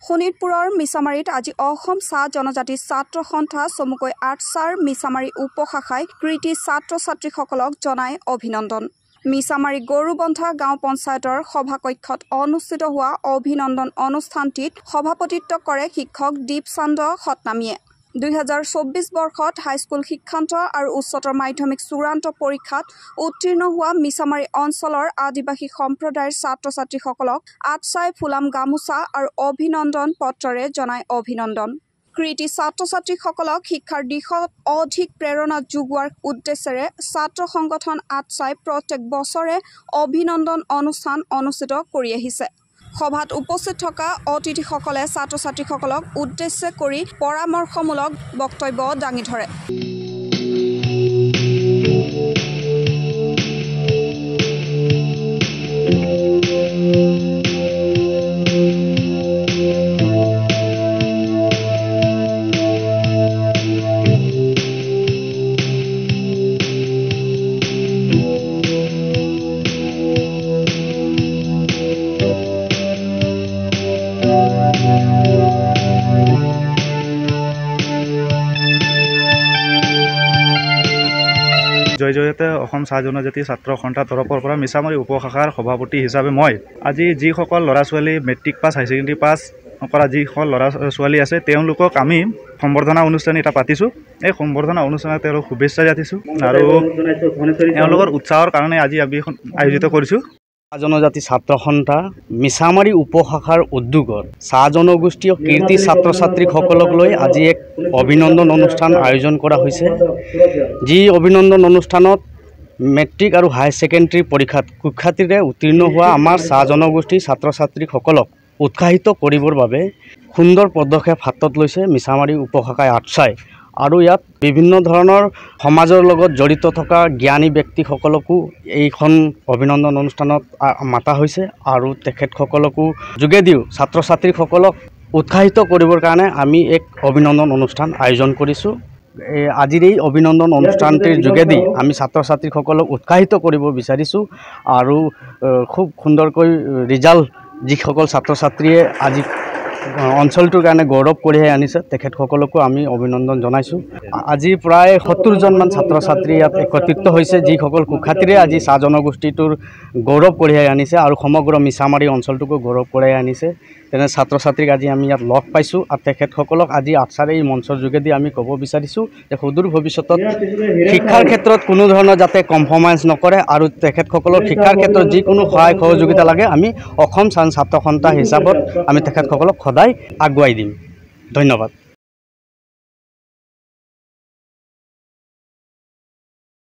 শোণিতপুৰৰ মিছামাৰীত আজি অসম চাহ জনজাতি ছাত্ৰ সন্থা চমুকৈ আটছাৰ মিছামাৰী উপশাখাই কৃতি ছাত্ৰ-ছাত্ৰীসকলক জনায় অভিনন্দন। মিছামাৰী গৰুবন্ধা গাঁও পঞ্চায়তৰ সভাকক্ষত অনুষ্ঠিত হোৱা অভিনন্দন অনুষ্ঠানটিত সভাপতিত্ব কৰে শিক্ষক দীপচন্দ সতনামীয়ে। 2024 বৰ্ষত হাইস্কুল শিক্ষান্ত আৰু উচ্চতৰ মাধ্যমিক চূড়ান্ত পৰীক্ষাত উত্তীৰ্ণ হোৱা মিছামাৰী অঞ্চলৰ আদিবাসী সম্প্ৰদায়ৰ ছাত্ৰ-ছাত্ৰীসকলক আটছাই ফুলাম গামোচা আৰু অভিনন্দন পত্ৰৰে জনায় অভিনন্দন। কৃতি ছাত্ৰ-ছাত্ৰীসকলক শিক্ষাৰ দিশত অধিক প্ৰেৰণা যোগোৱাৰ উদ্দেশ্যেৰে ছাত্ৰ সংগঠন আটছাই প্ৰত্যেক বছৰে অভিনন্দন অনুষ্ঠান অনুষ্ঠিত কৰি আহিছে। সভাত উপস্থিত থকা অতিথিসকলে ছাত্ৰ-ছাত্ৰীসকলক উদ্দেশ্য কৰি পৰামৰ্শমূলক বক্তব্য দাঙি ধৰে। জয়তে অসম চাহ জনজাতি ছাত্ৰ সন্থাৰ তৰফৰ পৰা মিছামাৰী উপশাখাৰ সভাপতি হিচাপে মই আজি যিসকল ল'ৰা ছোৱালী মেট্ৰিক পাছ হাই ছেকেণ্ডেৰী পাছ কৰা যিসকল ল'ৰা ছোৱালী আছে তেওঁলোকক আমি সম্বৰ্ধনা অনুষ্ঠান এটা পাতিছোঁ। এই সম্বৰ্ধনা অনুষ্ঠানত তেওঁলোকক শুভেচ্ছা যাচিছোঁ আৰু তেওঁলোকৰ উৎসাহৰ কাৰণে আজি আমি আয়োজিত কৰিছোঁ। চাহ জনজাতি ছাত্ৰ সন্থা মিছামাৰী উপশাখাৰ উদ্যোগত চাহ জনগোষ্ঠীয় কীৰ্তি ছাত্ৰ ছাত্ৰীসকলক লৈ আজি এক অভিনন্দন অনুষ্ঠান আয়োজন কৰা হৈছে। যি অভিনন্দন অনুষ্ঠানত মেট্ৰিক আৰু হাই ছেকেণ্ডেৰী পৰীক্ষাত সুখ্যাতিৰে উত্তীৰ্ণ হোৱা আমাৰ চাহ জনগোষ্ঠীৰ ছাত্ৰ ছাত্ৰীসকলক উৎসাহিত কৰিবৰ বাবে সুন্দৰ পদক্ষেপ হাতত লৈছে মিছামাৰী উপশাখাই আটছাই। আৰু ইয়াত বিভিন্ন ধৰণৰ সমাজৰ লগত জড়িত থকা জ্ঞানী ব্যক্তিসকলকো এইখন অভিনন্দন অনুষ্ঠানত মাতা হৈছে আৰু তেখেতসকলকো যোগেদিও ছাত্ৰ ছাত্ৰীসকলক উৎসাহিত কৰিবৰ কাৰণে আমি এক অভিনন্দন অনুষ্ঠান আয়োজন কৰিছোঁ। আজিৰ এই অভিনন্দন অনুষ্ঠানটিৰ যোগেদি আমি ছাত্ৰ ছাত্ৰীসকলক উৎসাহিত কৰিব বিচাৰিছোঁ আৰু খুব সুন্দৰকৈ ৰিজাল্ট যিসকল ছাত্ৰ ছাত্ৰীয়ে আজি অঞ্চলটোৰ কাৰণে গৌৰৱ কঢ়িয়াই আনিছে তেখেতসকলকো আমি অভিনন্দন জনাইছোঁ। আজি প্ৰায় 70জনমান ছাত্ৰ ছাত্ৰী ইয়াত একত্ৰিত হৈছে যিসকল সুখ্যাতিৰে আজি চাহ জনগোষ্ঠীটোৰ গৌৰৱ কঢ়িয়াই আনিছে আৰু সমগ্ৰ মিছামাৰী অঞ্চলটোকো গৌৰৱ কঢ়িয়াই আনিছে। তেনে ছাত্ৰ ছাত্ৰীক আজি আমি ইয়াত লগ পাইছোঁ আৰু তেখেতসকলক আজি আটছাৰ এই মঞ্চৰ যোগেদি আমি ক'ব বিচাৰিছোঁ যে সুদূৰ ভৱিষ্যতত শিক্ষাৰ ক্ষেত্ৰত কোনো ধৰণৰ যাতে কম্প্ৰমাইজ নকৰে আৰু তেখেতসকলৰ শিক্ষাৰ ক্ষেত্ৰত যিকোনো সহায় সহযোগিতা লাগে আমি অসম চাহ ছাত্ৰ সন্থা হিচাপত আমি তেখেতসকলক সদায় আগুৱাই দিম। ধন্যবাদ।